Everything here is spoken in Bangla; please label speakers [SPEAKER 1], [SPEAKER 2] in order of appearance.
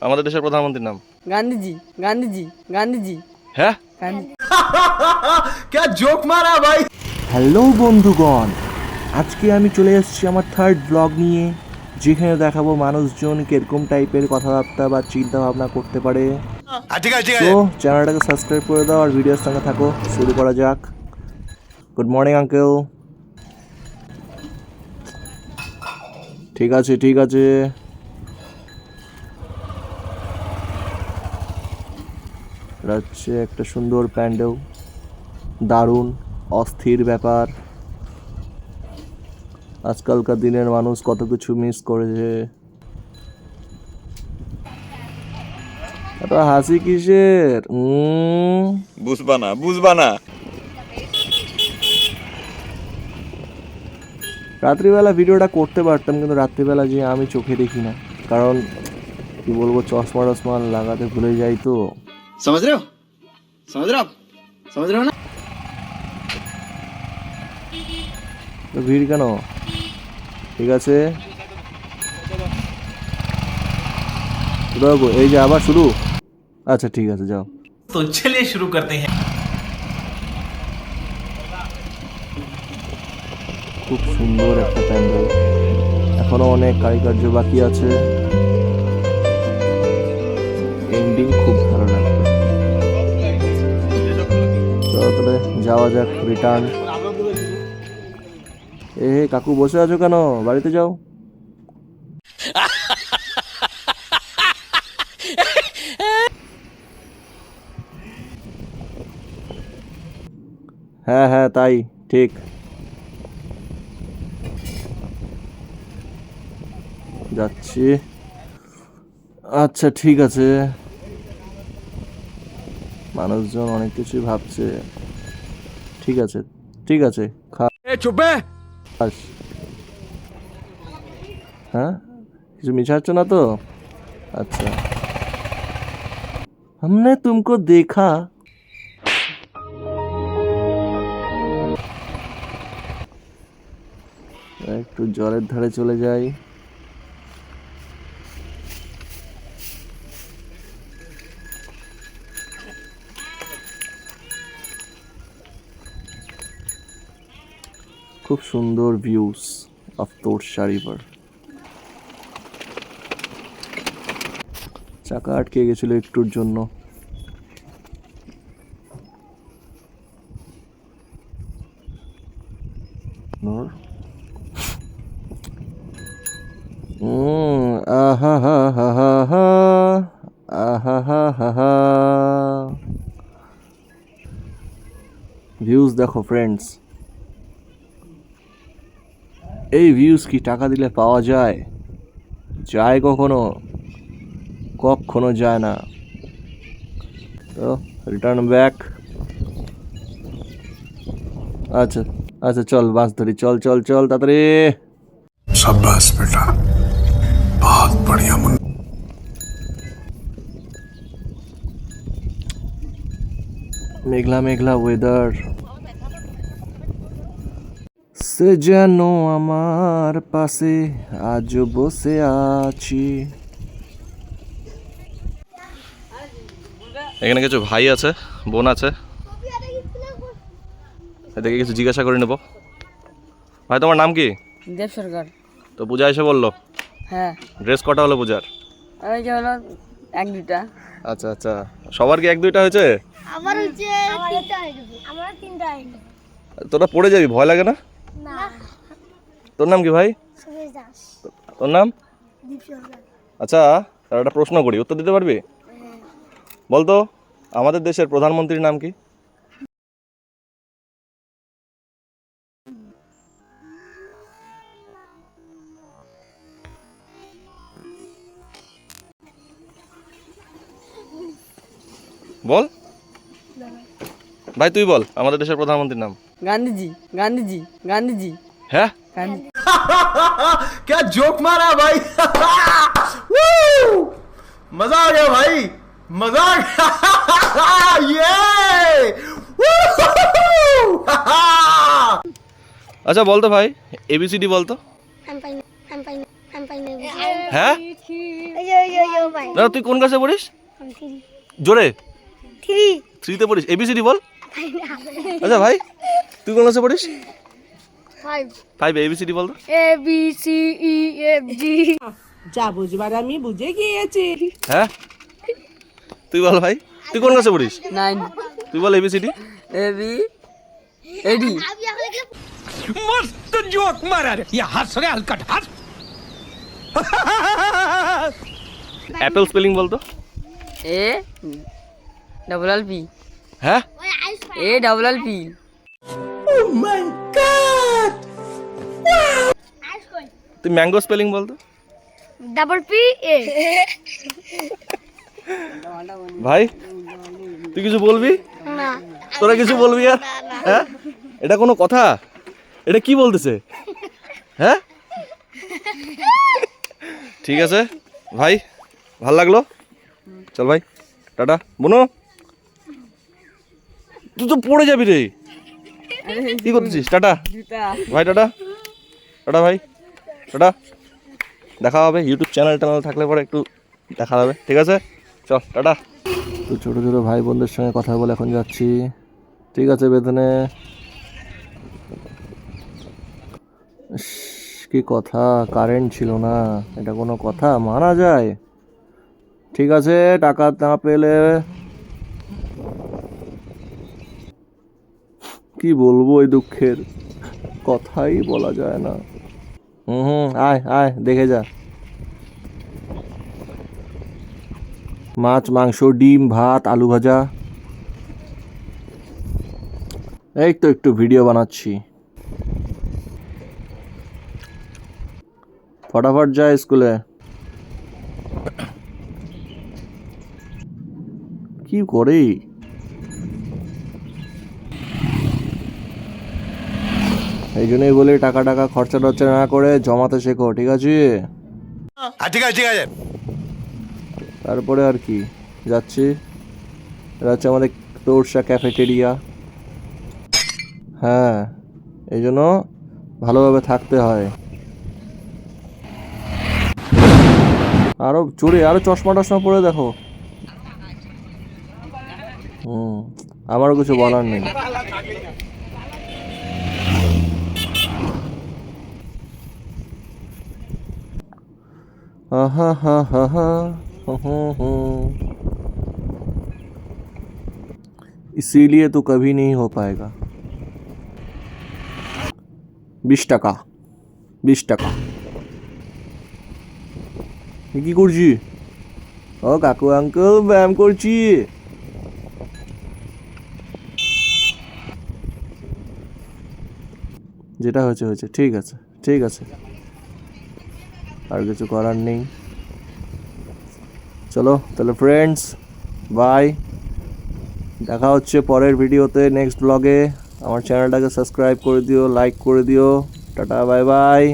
[SPEAKER 1] আমাদের দেশের প্রধানমন্ত্রীর নাম?
[SPEAKER 2] গান্ধীজি গান্ধীজি গান্ধীজি
[SPEAKER 1] হ্যাঁ,
[SPEAKER 2] গান্ধী।
[SPEAKER 3] क्या जोक मारा भाई।
[SPEAKER 4] হ্যালো বন্ধুগণ, আজকে আমি চলে এসেছি আমার থার্ড ব্লগ নিয়ে, যেখানে দেখাবো মানুষজন কিরকম টাইপের কথাবার্তা বা চিন্তা ভাবনা করতে পারে। তো চ্যানেলটাকে সাবস্ক্রাইব করে দাও আর ভিডিওর সঙ্গে থাকো। শুরু করা যাক। Good morning uncle. ঠিক আছে ঠিক আছে। হচ্ছে একটা সুন্দর প্যান্ডেল, দারুণ অস্থির ব্যাপার। আজকালকার দিনের মানুষ কত কিছু মিস করেছে। এত হাসি কিসের?
[SPEAKER 5] বুঝবা না।
[SPEAKER 4] রাত্রিবেলা ভিডিওটা করতে পারতাম, কিন্তু রাত্রিবেলা যে আমি চোখে দেখি না, কারণ কি বলবো, চশমা টশমা লাগাতে ভুলে যাই। তো
[SPEAKER 3] समझ रहे हो ना।
[SPEAKER 4] তো ভিড় কেন? ঠিক আছে, এই যে আবার শুরু। আচ্ছা ঠিক আছে, যাও।
[SPEAKER 3] तो चलिए शुरू करते हैं।
[SPEAKER 4] খুব সুন্দর একটা প্যান্ডেল, এখনো অনেক কারিকার্য বাকি আছে। এন্ডিং খুব ভালো লাগবে। চলো তাহলে যাওয়া যাক, রিটার্ন। কাকু বসে আছো কেন? বাড়িতে যাও। হ্যাঁ হ্যাঁ, তাই ঠিক। যাচ্ছি। আচ্ছা ঠিক আছে। মানুষজন অনেক কিছু ভাবছে। ঠিক আছে ঠিক আছে, খাস। হ্যাঁ, কিছু মিশাচ্ছ না তো? আচ্ছা, हमने तुमको देखा। একটু জলের ধারে চলে যাই। খুব সুন্দর ভিউস অফ তোরসা রিভার। চাকা আটকে গেছিল একটুর জন্য। আহা হা হা হা হা, আহা হা হা হা। ভিউজ দেখো ফ্রেন্ডস। এই ভিউজ কি টাকা দিলে পাওয়া যায়? যায় কখনো? কখনো যায় না। তো রিটার্ন ব্যাক। আচ্ছা আচ্ছা, চল বাস ধরি, চল চল চল তাড়াতাড়ি।
[SPEAKER 6] शाबाश बेटा, बहुत बढ़िया मुन्ना।
[SPEAKER 4] মেঘলা মেঘলা ওয়েদার, সে যেন আমার পাশে আজ বসে আছি।
[SPEAKER 1] এখানে কিছু ভাই আছে, বোন আছে, এদেরকে কিছু জিজ্ঞাসা করে নেব। ভাই তোমার নাম কি?
[SPEAKER 2] দেব সরকার।
[SPEAKER 1] তো পূজা এসে বললো।
[SPEAKER 2] হ্যাঁ,
[SPEAKER 1] ড্রেস কটা হলো পূজার?
[SPEAKER 2] ওই যে হলো এক দুটা।
[SPEAKER 1] আচ্ছা আচ্ছা, সবার কি এক দুইটা হয়েছে?
[SPEAKER 7] আমার হচ্ছে তিনটা আইডি। আমার তিনটা আইডি।
[SPEAKER 1] তোরা পড়ে যাবি, ভয় লাগে না?
[SPEAKER 7] না,
[SPEAKER 1] তোর নাম কি ভাই?
[SPEAKER 7] সুরেশ দাস।
[SPEAKER 1] তোর নাম?
[SPEAKER 7] দীপ সরকার।
[SPEAKER 1] আচ্ছা, তার একটা প্রশ্ন করি, উত্তর দিতে পারবি? বলতো আমাদের দেশের প্রধানমন্ত্রীর নাম কি? বল ভাই, তুই বল আমাদের দেশের প্রধানমন্ত্রীর নাম।
[SPEAKER 2] গান্ধীজি গান্ধীজি গান্ধীজি
[SPEAKER 1] হ্যাঁ,
[SPEAKER 2] গান্ধী।
[SPEAKER 3] क्या जोक मारा भाई। मजा आ गया भाई, मजा आ गया।
[SPEAKER 1] আচ্ছা বলতো ভাই, এবিসিডি বলতো।
[SPEAKER 7] I'm fine.
[SPEAKER 1] হ্যাঁ,
[SPEAKER 7] পাই
[SPEAKER 1] দাদা তুই কোন ক্লাসে পড়িস? জোরে 3-তে পড়িস। এবিসিডি বল। আচ্ছা ভাই তুই কোন ক্লাসে পড়িস? 5-এ। এবিসিডি বল তো।
[SPEAKER 7] A B C E F G
[SPEAKER 5] যা বুঝবার আমি বুঝে গিয়েছি।
[SPEAKER 1] হ্যাঁ তুই বল ভাই তুই কোন ক্লাসে পড়িস?
[SPEAKER 2] 9
[SPEAKER 1] তুই বল A B C D.
[SPEAKER 2] A B A D
[SPEAKER 1] apple spelling বল তো।
[SPEAKER 2] A double L P
[SPEAKER 1] হ্যাঁ
[SPEAKER 2] A double L P
[SPEAKER 1] তুই ম্যাঙ্গো স্পেলিং বল তো।
[SPEAKER 7] double P A
[SPEAKER 1] ভাই তুই কিছু বলবি?
[SPEAKER 7] না
[SPEAKER 1] তোরা কিছু বলবি আর? হ্যাঁ এটা কোনো কথা? এটা কি বলতেছে? হ্যাঁ ঠিক আছে ভাই ভাল লাগলো, চল ভাই টাটা। বুনো তুই তো পড়ে যাবি রে, কি করতেছিস? টাটা ভাই, টাটা টাটা ভাই, টাটা। দেখা হবে ইউটিউব চ্যানেল থাকলে পরে একটু দেখা হবে, ঠিক আছে চল টাটা। তো ছোটো ছোটো ভাই বোনদের সঙ্গে কথা বলে এখন যাচ্ছি, ঠিক আছে বেতনে। কি কথা, কারেন্ট ছিল না, এটা কোনো কথা মানা যায়? ঠিক আছে টাকা না পেলে কি বলবো, এই দুঃখের কথাই বলা যায় না। আয় আয় দেখে যা, মাছ মাংস ডিম ভাত আলু ভাজা। এই তো একটু ভিডিও বানাচ্ছি, ফটাফট যায় স্কুলে। কি করে এই জন্যই বলি টাকা টাকা খরচা টরচা না করে জমাতে শেখো, ঠিক আছে?
[SPEAKER 3] ঠিক আছে ঠিক আছে।
[SPEAKER 1] তারপরে আর কি, যাচ্ছি। এটা হচ্ছে আমাদের তোরসা ক্যাফেটেরিয়া। হ্যাঁ এই জন্য ভালোভাবে থাকতে হয়। আরো চুরি, আরো চশমা টশমা পরে দেখো। আমারও কিছু বলার নেই। আহা হা হা হা इसीलिए तो कभी नहीं हो पाएगा। 20 টাকা 20 টাকা। কি করছি? ও কাকু আঙ্কেল ব্যায়াম করছি। যেটা হয়েছে হয়েছে, ঠিক আছে ঠিক আছে, আর কিছু করার নেই। চলো তাহলে ফ্রেন্ডস, বাই, দেখা হচ্ছে পরের ভিডিওতে, নেক্সট ব্লগে। আমার চ্যানেলটাকে সাবস্ক্রাইব করে দিও, লাইক করে দিও। Tata bye bye.